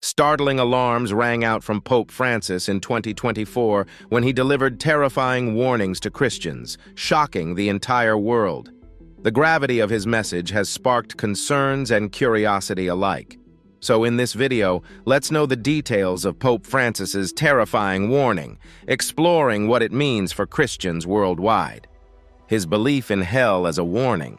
Startling alarms rang out from Pope Francis in 2024 when he delivered terrifying warnings to Christians, shocking the entire world. The gravity of his message has sparked concerns and curiosity alike. So in this video, let's know the details of Pope Francis's terrifying warning, exploring what it means for Christians worldwide. His belief in hell as a warning.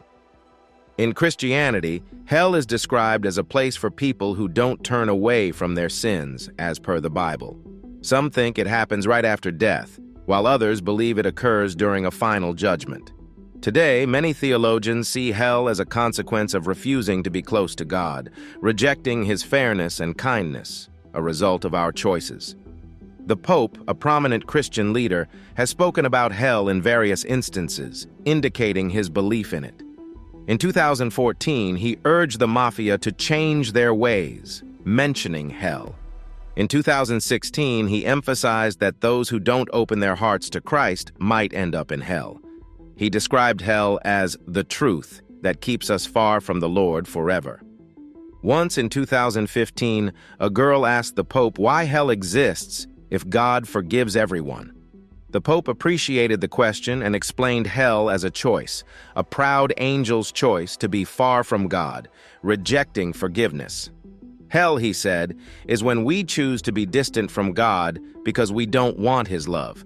In Christianity, hell is described as a place for people who don't turn away from their sins, as per the Bible. Some think it happens right after death, while others believe it occurs during a final judgment. Today, many theologians see hell as a consequence of refusing to be close to God, rejecting His fairness and kindness, a result of our choices. The Pope, a prominent Christian leader, has spoken about hell in various instances, indicating his belief in it. In 2014, he urged the Mafia to change their ways, mentioning hell. In 2016, he emphasized that those who don't open their hearts to Christ might end up in hell. He described hell as the truth that keeps us far from the Lord forever. Once in 2015, a girl asked the Pope why hell exists if God forgives everyone. The Pope appreciated the question and explained hell as a choice, a proud angel's choice to be far from God, rejecting forgiveness. Hell, he said, is when we choose to be distant from God because we don't want His love.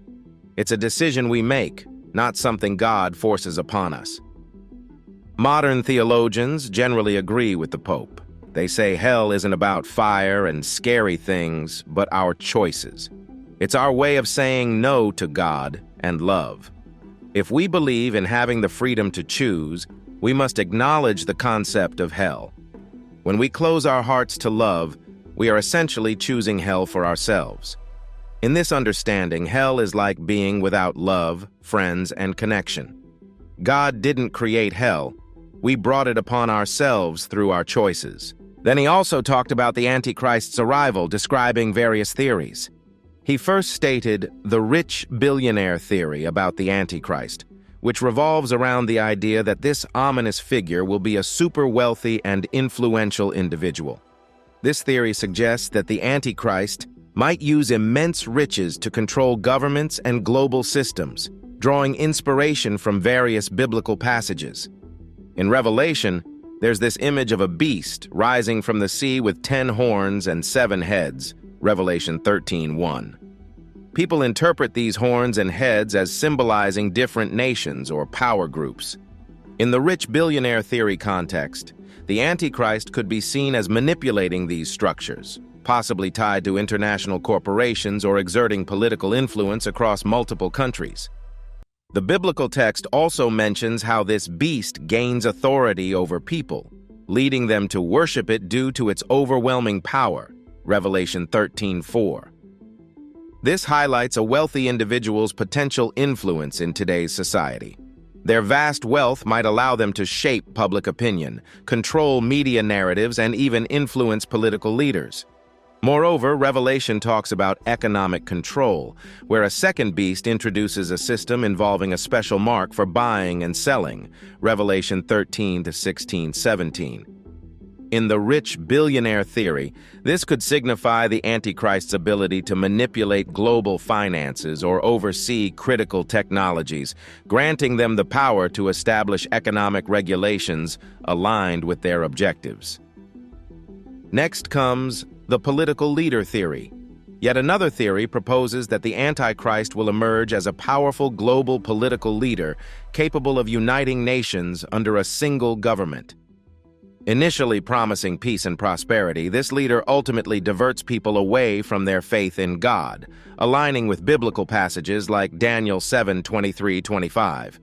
It's a decision we make, not something God forces upon us. Modern theologians generally agree with the Pope. They say hell isn't about fire and scary things, but our choices. It's our way of saying no to God and love. If we believe in having the freedom to choose, we must acknowledge the concept of hell. When we close our hearts to love, we are essentially choosing hell for ourselves. In this understanding, hell is like being without love, friends, and connection. God didn't create hell. We brought it upon ourselves through our choices. Then he also talked about the Antichrist's arrival, describing various theories. He first stated the rich billionaire theory about the Antichrist, which revolves around the idea that this ominous figure will be a super wealthy and influential individual. This theory suggests that the Antichrist might use immense riches to control governments and global systems, drawing inspiration from various biblical passages. In Revelation, there's this image of a beast rising from the sea with 10 horns and 7 heads, Revelation 13:1. People interpret these horns and heads as symbolizing different nations or power groups. In the rich billionaire theory context, the Antichrist could be seen as manipulating these structures, possibly tied to international corporations or exerting political influence across multiple countries. The biblical text also mentions how this beast gains authority over people, leading them to worship it due to its overwhelming power, Revelation 13:4. This highlights a wealthy individual's potential influence in today's society. Their vast wealth might allow them to shape public opinion, control media narratives, and even influence political leaders. Moreover, Revelation talks about economic control, where a second beast introduces a system involving a special mark for buying and selling, Revelation 13-16-17. In the rich billionaire theory, this could signify the Antichrist's ability to manipulate global finances or oversee critical technologies, granting them the power to establish economic regulations aligned with their objectives. Next comes the political leader theory. Yet another theory proposes that the Antichrist will emerge as a powerful global political leader capable of uniting nations under a single government. Initially promising peace and prosperity, this leader ultimately diverts people away from their faith in God, aligning with biblical passages like Daniel 7:23-25.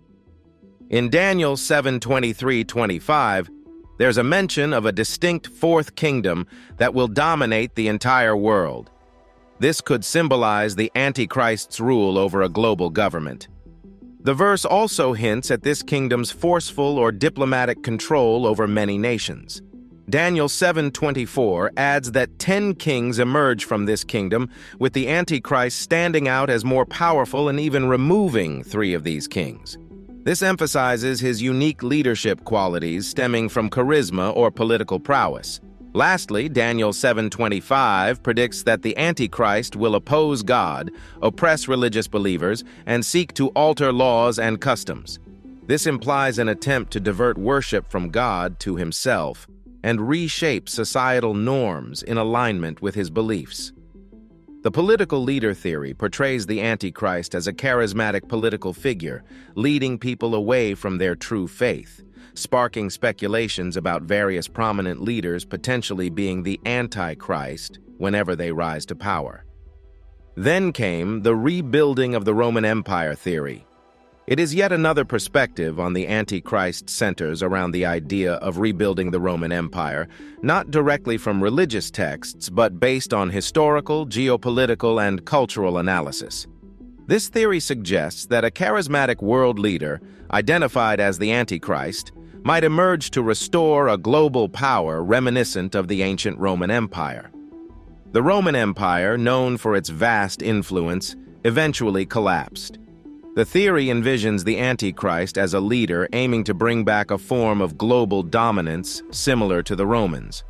In Daniel 7:23-25, there's a mention of a distinct fourth kingdom that will dominate the entire world. This could symbolize the Antichrist's rule over a global government. The verse also hints at this kingdom's forceful or diplomatic control over many nations. Daniel 7:24 adds that 10 kings emerge from this kingdom, with the Antichrist standing out as more powerful and even removing 3 of these kings. This emphasizes his unique leadership qualities stemming from charisma or political prowess. Lastly, Daniel 7:25 predicts that the Antichrist will oppose God, oppress religious believers, and seek to alter laws and customs. This implies an attempt to divert worship from God to himself and reshape societal norms in alignment with his beliefs. The political leader theory portrays the Antichrist as a charismatic political figure, leading people away from their true faith, sparking speculations about various prominent leaders potentially being the Antichrist whenever they rise to power. Then came the rebuilding of the Roman Empire theory. It is yet another perspective on the Antichrist centers around the idea of rebuilding the Roman Empire, not directly from religious texts, but based on historical, geopolitical, and cultural analysis. This theory suggests that a charismatic world leader, identified as the Antichrist, might emerge to restore a global power reminiscent of the ancient Roman Empire. The Roman Empire, known for its vast influence, eventually collapsed. The theory envisions the Antichrist as a leader aiming to bring back a form of global dominance similar to the Romans.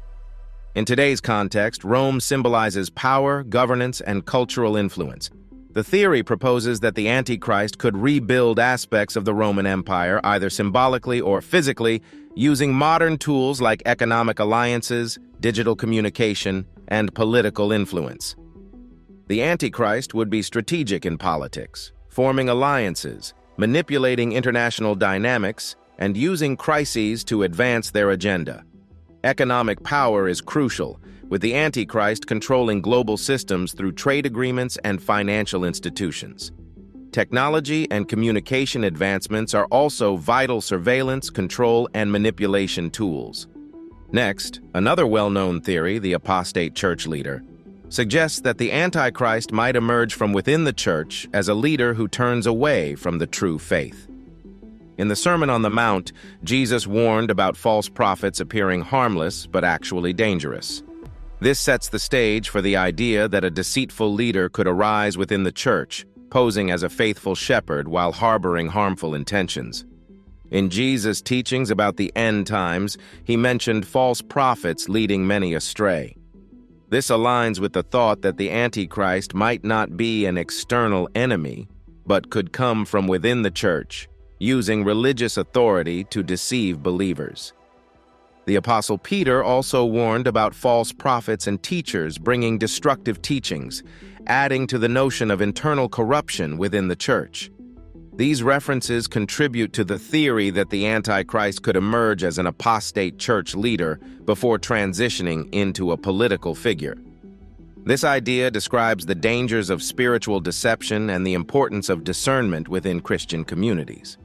In today's context, Rome symbolizes power, governance, and cultural influence. The theory proposes that the Antichrist could rebuild aspects of the Roman Empire, either symbolically or physically, using modern tools like economic alliances, digital communication, and political influence. The Antichrist would be strategic in politics, forming alliances, manipulating international dynamics, and using crises to advance their agenda. Economic power is crucial, with the Antichrist controlling global systems through trade agreements and financial institutions. Technology and communication advancements are also vital surveillance, control, and manipulation tools. Next, another well-known theory, the apostate church leader, suggests that the Antichrist might emerge from within the church as a leader who turns away from the true faith. In the Sermon on the Mount, Jesus warned about false prophets appearing harmless but actually dangerous. This sets the stage for the idea that a deceitful leader could arise within the church, posing as a faithful shepherd while harboring harmful intentions. In Jesus' teachings about the end times, he mentioned false prophets leading many astray. This aligns with the thought that the Antichrist might not be an external enemy, but could come from within the church, using religious authority to deceive believers. The Apostle Peter also warned about false prophets and teachers bringing destructive teachings, adding to the notion of internal corruption within the church. These references contribute to the theory that the Antichrist could emerge as an apostate church leader before transitioning into a political figure. This idea describes the dangers of spiritual deception and the importance of discernment within Christian communities.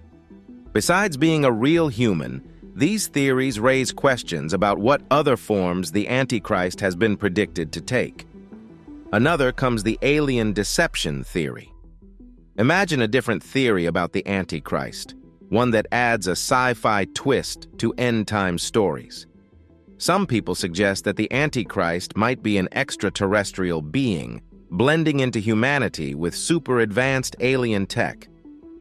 Besides being a real human, these theories raise questions about what other forms the Antichrist has been predicted to take. Another comes the alien deception theory. Imagine a different theory about the Antichrist, one that adds a sci-fi twist to end-time stories. Some people suggest that the Antichrist might be an extraterrestrial being, blending into humanity with super-advanced alien tech.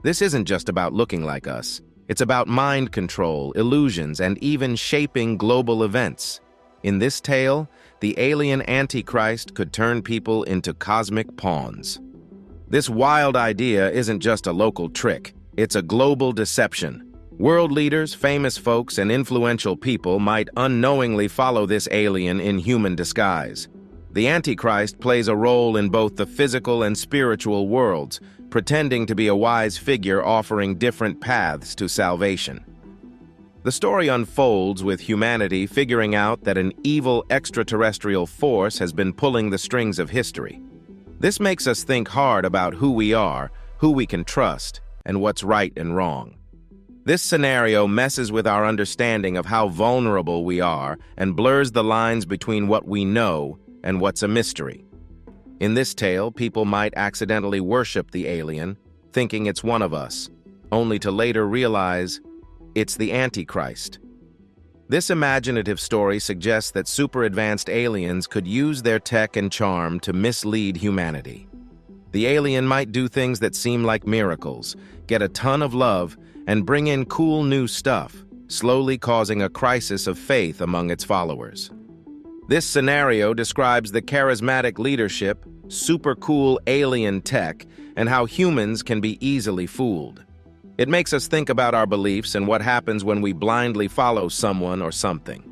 This isn't just about looking like us. It's about mind control, illusions, and even shaping global events. In this tale, the alien Antichrist could turn people into cosmic pawns. This wild idea isn't just a local trick, it's a global deception. World leaders, famous folks, and influential people might unknowingly follow this alien in human disguise. The Antichrist plays a role in both the physical and spiritual worlds, pretending to be a wise figure offering different paths to salvation. The story unfolds with humanity figuring out that an evil extraterrestrial force has been pulling the strings of history. This makes us think hard about who we are, who we can trust, and what's right and wrong. This scenario messes with our understanding of how vulnerable we are and blurs the lines between what we know and what's a mystery. In this tale, people might accidentally worship the alien, thinking it's one of us, only to later realize it's the Antichrist. This imaginative story suggests that super-advanced aliens could use their tech and charm to mislead humanity. The alien might do things that seem like miracles, get a ton of love, and bring in cool new stuff, slowly causing a crisis of faith among its followers. This scenario describes the charismatic leadership, super cool alien tech, and how humans can be easily fooled. It makes us think about our beliefs and what happens when we blindly follow someone or something.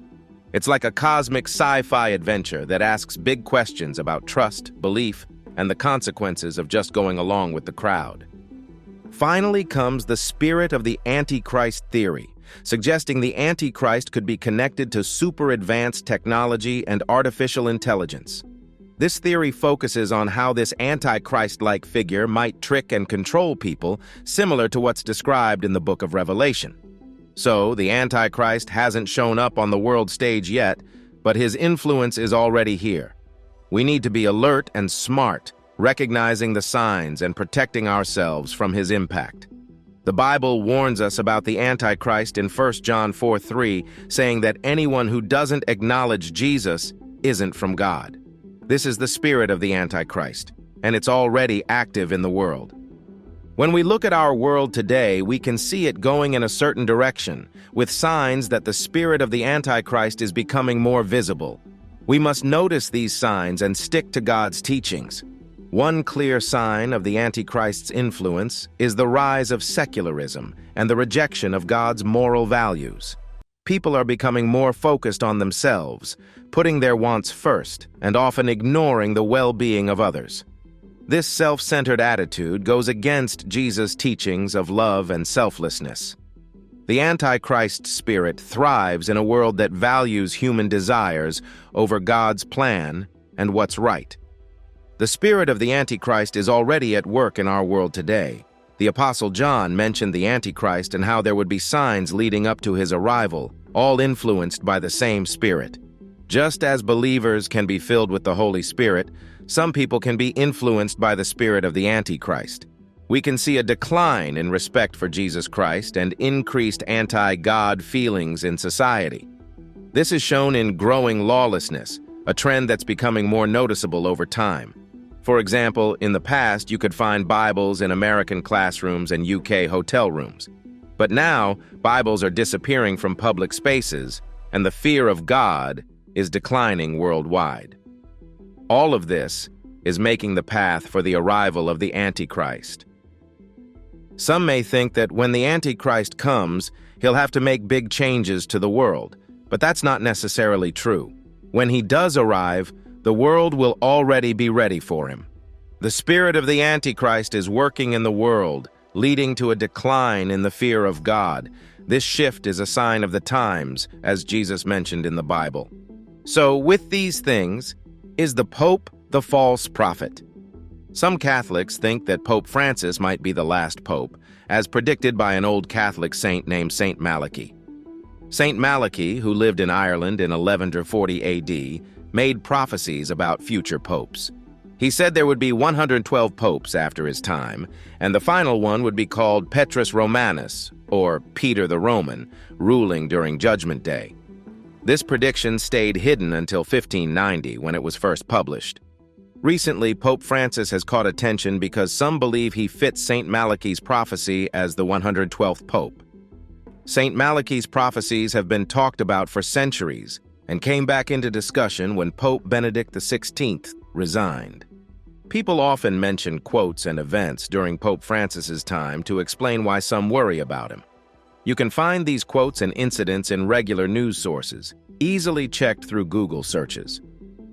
It's like a cosmic sci-fi adventure that asks big questions about trust, belief, and the consequences of just going along with the crowd. Finally comes the spirit of the Antichrist theory, suggesting the Antichrist could be connected to super-advanced technology and artificial intelligence. This theory focuses on how this Antichrist-like figure might trick and control people, similar to what's described in the book of Revelation. So, the Antichrist hasn't shown up on the world stage yet, but his influence is already here. We need to be alert and smart, recognizing the signs and protecting ourselves from his impact. The Bible warns us about the Antichrist in 1 John 4:3, saying that anyone who doesn't acknowledge Jesus isn't from God. This is the spirit of the Antichrist, and it's already active in the world. When we look at our world today, we can see it going in a certain direction, with signs that the spirit of the Antichrist is becoming more visible. We must notice these signs and stick to God's teachings. One clear sign of the Antichrist's influence is the rise of secularism and the rejection of God's moral values. People are becoming more focused on themselves, putting their wants first, and often ignoring the well-being of others. This self-centered attitude goes against Jesus' teachings of love and selflessness. The Antichrist spirit thrives in a world that values human desires over God's plan and what's right. The spirit of the Antichrist is already at work in our world today. The Apostle John mentioned the Antichrist and how there would be signs leading up to his arrival, all influenced by the same spirit. Just as believers can be filled with the Holy Spirit, some people can be influenced by the spirit of the Antichrist. We can see a decline in respect for Jesus Christ and increased anti-God feelings in society. This is shown in growing lawlessness, a trend that's becoming more noticeable over time. For example, in the past, you could find Bibles in American classrooms and UK hotel rooms. But now, Bibles are disappearing from public spaces, and the fear of God is declining worldwide. All of this is making the path for the arrival of the Antichrist. Some may think that when the Antichrist comes, he'll have to make big changes to the world, but that's not necessarily true. When he does arrive, the world will already be ready for him. The spirit of the Antichrist is working in the world, leading to a decline in the fear of God. This shift is a sign of the times, as Jesus mentioned in the Bible. So, with these things, is the Pope the false prophet? Some Catholics think that Pope Francis might be the last pope, as predicted by an old Catholic saint named Saint Malachy. Saint Malachy, who lived in Ireland in 1140 AD, made prophecies about future popes. He said there would be 112 popes after his time, and the final one would be called Petrus Romanus, or Peter the Roman, ruling during Judgment Day. This prediction stayed hidden until 1590, when it was first published. Recently, Pope Francis has caught attention because some believe he fits Saint Malachy's prophecy as the 112th pope. Saint Malachy's prophecies have been talked about for centuries, and came back into discussion when Pope Benedict XVI resigned. People often mention quotes and events during Pope Francis's time to explain why some worry about him. You can find these quotes and incidents in regular news sources, easily checked through Google searches.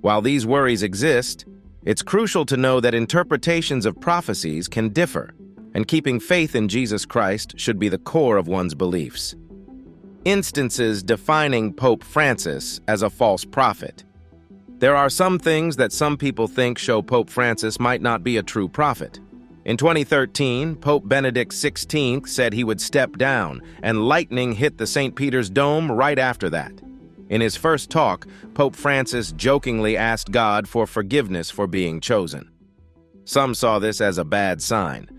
While these worries exist, it's crucial to know that interpretations of prophecies can differ, and keeping faith in Jesus Christ should be the core of one's beliefs. Instances defining Pope Francis as a false prophet. There are some things that some people think show Pope Francis might not be a true prophet. In 2013, Pope Benedict XVI said he would step down, and lightning hit the St. Peter's Dome right after that. In his first talk, Pope Francis jokingly asked God for forgiveness for being chosen. Some saw this as a bad sign.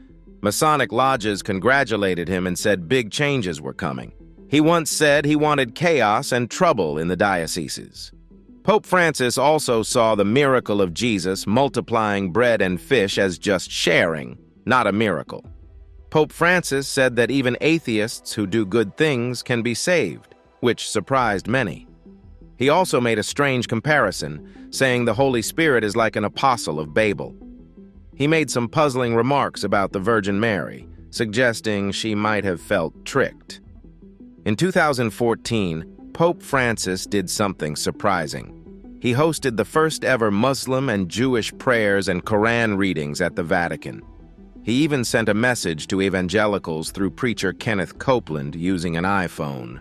Masonic lodges congratulated him and said big changes were coming. He once said he wanted chaos and trouble in the dioceses. Pope Francis also saw the miracle of Jesus multiplying bread and fish as just sharing, not a miracle. Pope Francis said that even atheists who do good things can be saved, which surprised many. He also made a strange comparison, saying the Holy Spirit is like an apostle of Babel. He made some puzzling remarks about the Virgin Mary, suggesting she might have felt tricked. In 2014, Pope Francis did something surprising. He hosted the first ever Muslim and Jewish prayers and Quran readings at the Vatican. He even sent a message to evangelicals through preacher Kenneth Copeland using an iPhone.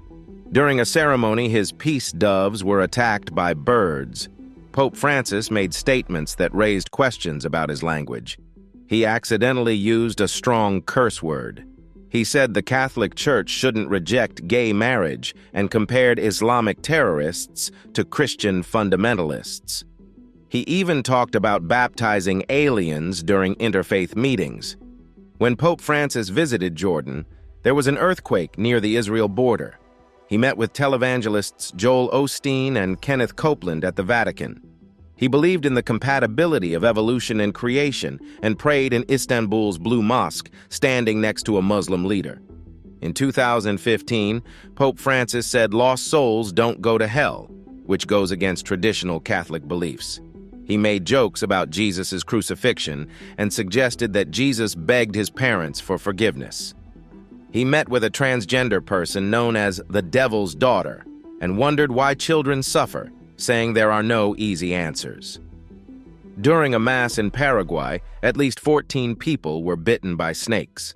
During a ceremony, his peace doves were attacked by birds. Pope Francis made statements that raised questions about his language. He accidentally used a strong curse word. He said the Catholic Church shouldn't reject gay marriage and compared Islamic terrorists to Christian fundamentalists. He even talked about baptizing aliens during interfaith meetings. When Pope Francis visited Jordan, there was an earthquake near the Israel border. He met with televangelists Joel Osteen and Kenneth Copeland at the Vatican. He believed in the compatibility of evolution and creation and prayed in Istanbul's Blue Mosque, standing next to a Muslim leader. In 2015, Pope Francis said lost souls don't go to hell, which goes against traditional Catholic beliefs. He made jokes about Jesus' crucifixion and suggested that Jesus begged his parents for forgiveness. He met with a transgender person known as the Devil's Daughter and wondered why children suffer, saying there are no easy answers. During a mass in Paraguay, at least 14 people were bitten by snakes.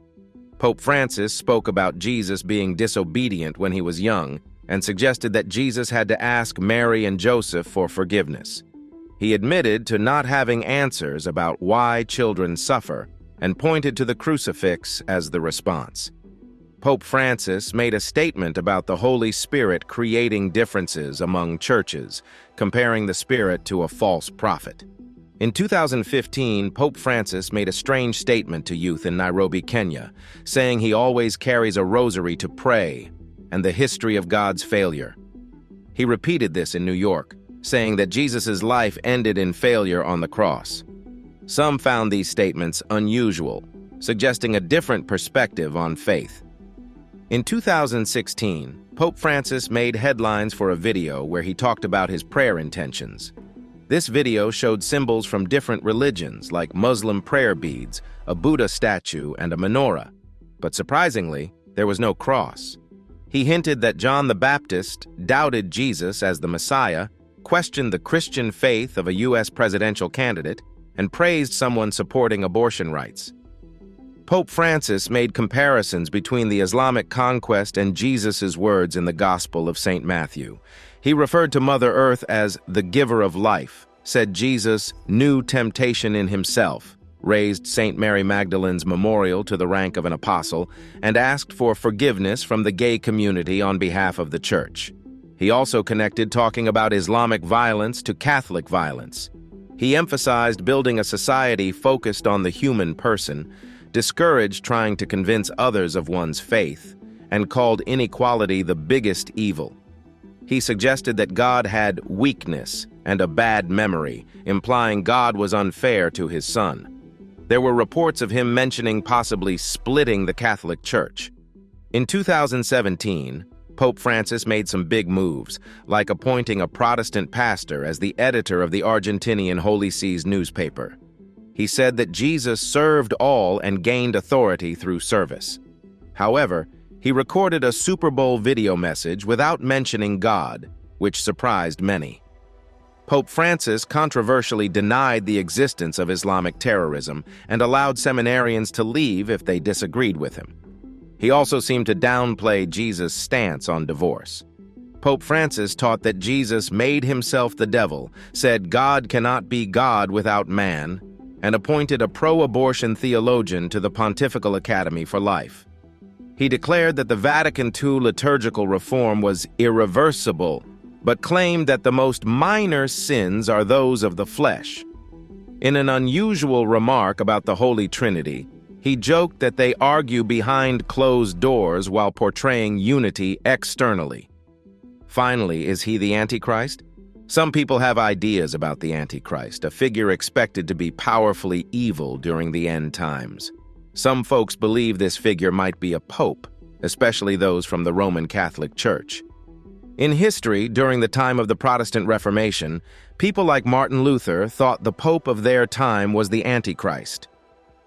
Pope Francis spoke about Jesus being disobedient when he was young and suggested that Jesus had to ask Mary and Joseph for forgiveness. He admitted to not having answers about why children suffer and pointed to the crucifix as the response. Pope Francis made a statement about the Holy Spirit creating differences among churches, comparing the Spirit to a false prophet. In 2015, Pope Francis made a strange statement to youth in Nairobi, Kenya, saying he always carries a rosary to pray and the history of God's failure. He repeated this in New York, saying that Jesus' life ended in failure on the cross. Some found these statements unusual, suggesting a different perspective on faith. In 2016, Pope Francis made headlines for a video where he talked about his prayer intentions. This video showed symbols from different religions like Muslim prayer beads, a Buddha statue, and a menorah. But surprisingly, there was no cross. He hinted that John the Baptist doubted Jesus as the Messiah, questioned the Christian faith of a U.S. presidential candidate, and praised someone supporting abortion rights. Pope Francis made comparisons between the Islamic conquest and Jesus' words in the Gospel of St. Matthew. He referred to Mother Earth as the giver of life, said Jesus knew temptation in himself, raised St. Mary Magdalene's memorial to the rank of an apostle, and asked for forgiveness from the gay community on behalf of the Church. He also connected talking about Islamic violence to Catholic violence. He emphasized building a society focused on the human person, discouraged trying to convince others of one's faith, and called inequality the biggest evil. He suggested that God had weakness and a bad memory, implying God was unfair to his son. There were reports of him mentioning possibly splitting the Catholic Church. In 2017, Pope Francis made some big moves, like appointing a Protestant pastor as the editor of the Argentinian Holy See's newspaper. He said that Jesus served all and gained authority through service. However, he recorded a Super Bowl video message without mentioning God, which surprised many. Pope Francis controversially denied the existence of Islamic terrorism and allowed seminarians to leave if they disagreed with him. He also seemed to downplay Jesus' stance on divorce. Pope Francis taught that Jesus made himself the devil, said God cannot be God without man, and appointed a pro-abortion theologian to the Pontifical Academy for Life. He declared that the Vatican II liturgical reform was irreversible, but claimed that the most minor sins are those of the flesh. In an unusual remark about the Holy Trinity, he joked that they argue behind closed doors while portraying unity externally. Finally, is he the Antichrist? Some people have ideas about the Antichrist, a figure expected to be powerfully evil during the end times. Some folks believe this figure might be a pope, especially those from the Roman Catholic Church. In history, during the time of the Protestant Reformation, people like Martin Luther thought the Pope of their time was the Antichrist.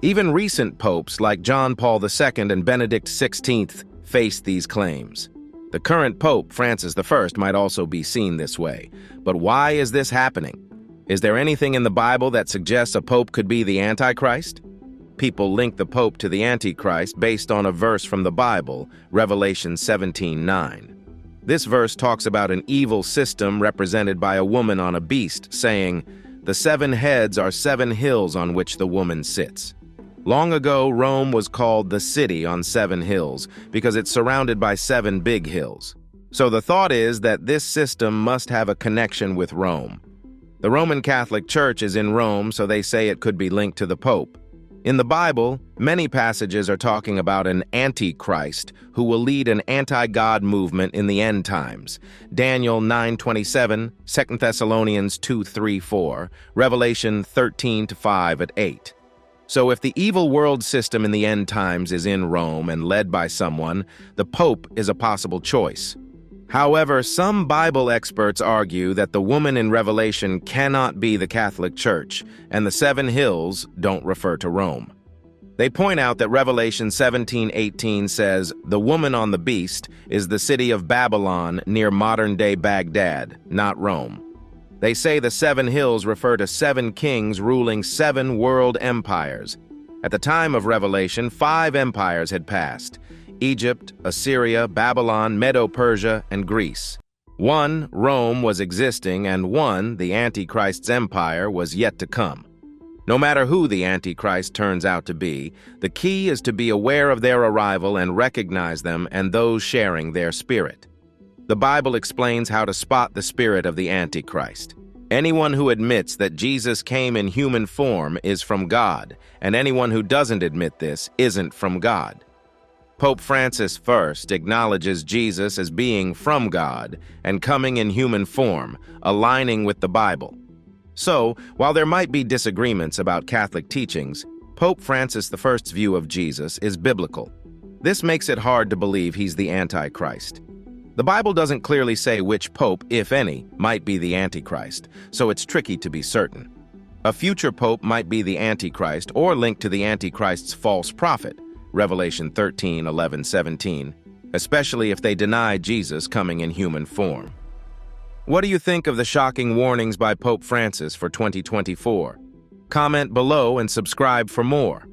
Even recent popes like John Paul II and Benedict XVI faced these claims. The current Pope, Francis I, might also be seen this way. But why is this happening? Is there anything in the Bible that suggests a pope could be the Antichrist? People link the Pope to the Antichrist based on a verse from the Bible, Revelation 17:9. This verse talks about an evil system represented by a woman on a beast, saying, "The 7 heads are 7 hills on which the woman sits." Long ago, Rome was called the city on 7 hills because it's surrounded by 7 big hills. So the thought is that this system must have a connection with Rome. The Roman Catholic Church is in Rome, so they say it could be linked to the Pope. In the Bible, many passages are talking about an Antichrist who will lead an anti-God movement in the end times. Daniel 9:27, 2 Thessalonians 2:3-4, Revelation 13:5-8. So if the evil world system in the end times is in Rome and led by someone, the Pope is a possible choice. However, some Bible experts argue that the woman in Revelation cannot be the Catholic Church, and the 7 hills don't refer to Rome. They point out that Revelation 17:18 says, "The woman on the beast is the city of Babylon near modern-day Baghdad, not Rome." They say the 7 hills refer to 7 kings ruling 7 world empires. At the time of Revelation, 5 empires had passed: Egypt, Assyria, Babylon, Medo-Persia, and Greece. 1, Rome, was existing, and 1, the Antichrist's empire, was yet to come. No matter who the Antichrist turns out to be, the key is to be aware of their arrival and recognize them and those sharing their spirit. The Bible explains how to spot the spirit of the Antichrist. Anyone who admits that Jesus came in human form is from God, and anyone who doesn't admit this isn't from God. Pope Francis first acknowledges Jesus as being from God and coming in human form, aligning with the Bible. So, while there might be disagreements about Catholic teachings, Pope Francis I's view of Jesus is biblical. This makes it hard to believe he's the Antichrist. The Bible doesn't clearly say which pope, if any, might be the Antichrist, so it's tricky to be certain. A future pope might be the Antichrist or linked to the Antichrist's false prophet, Revelation 13:11-17, especially if they deny Jesus coming in human form. What do you think of the shocking warnings by Pope Francis for 2024? Comment below and subscribe for more.